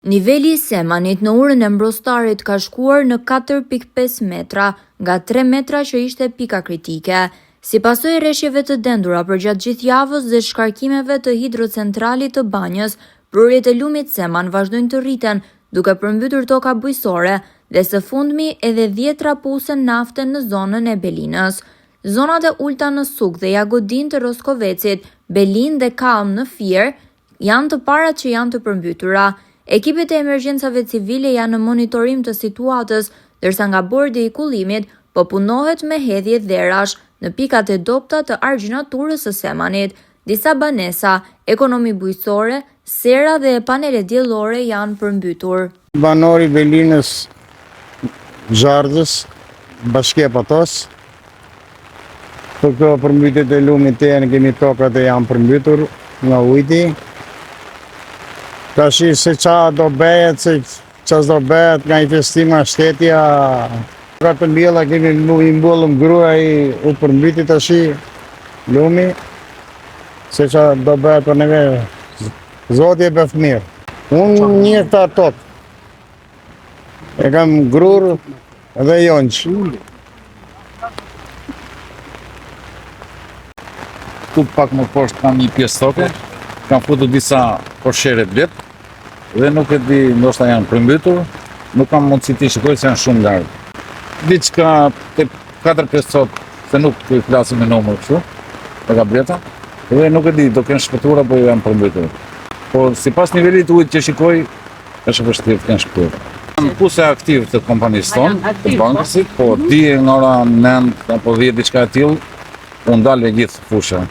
Niveli i semanit në urën e Mbrostarit ka shkuar në 4.5 metra, nga 3 metra që ishte pika kritike. Si pasojë e rreshjeve të dendura përgjatë gjithë javës dhe shkarkimeve të hidrocentralit të Banjës, prurjet e lumit Seman vazhdojnë të rriten, duke përmbytur toka bujqësore dhe së fundmi edhe 10 trapuse nafte në zonën e Belinës. Zonat e ulta në Suk dhe Jagodin të Roskovecit, Belin dhe Kam në Fier janë të parat që janë të përmbytura. Ekipet e emergjencave civile janë në monitorim të situatës, ndërsa nga bordi i kullimit po punohet me hedhje dherash në pikat e dobta të argjinaturës së Semanit. Disa banesa, ekonomi bujqësore, sera dhe panele diellore janë përmbytur. Banori Belinës, Zhardhës, Bashkia Patos. Për këto përmbytjet e lumit të janë kemi tokat e janë përmbytur nga ujti. Tashi se qa do bëhet, se qa do bëhet nga investima shtetja. Ka të mbjella kemi i mbollëm gruaj u përmbyti tashi lumi. Se qa do bëhet për neve, zoti e bëf mirë. Unë një hektar tot. E kam grur dhe jonç. Tu pak më poshtë kam një pjesë toke, kam futur disa poshere blet, dhe nuk e di, ndoshta janë përmbytur, nuk kam mundësi t'i shikoj se janë shumë larg. Diçka te 4-5 sot, se nuk të flasim me numër kështu, e ka bleta, dhe nuk e di, do kenë shpëtuar apo janë përmbytur. Po sipas nivelit të ujit që shikoj, është vështirë të kenë shpëtuar. Janë puse aktiv të kompanisë tonë, të bankësit, po di nga ora 9 apo 10 diçka e tillë, u ndalë gjithë fusha.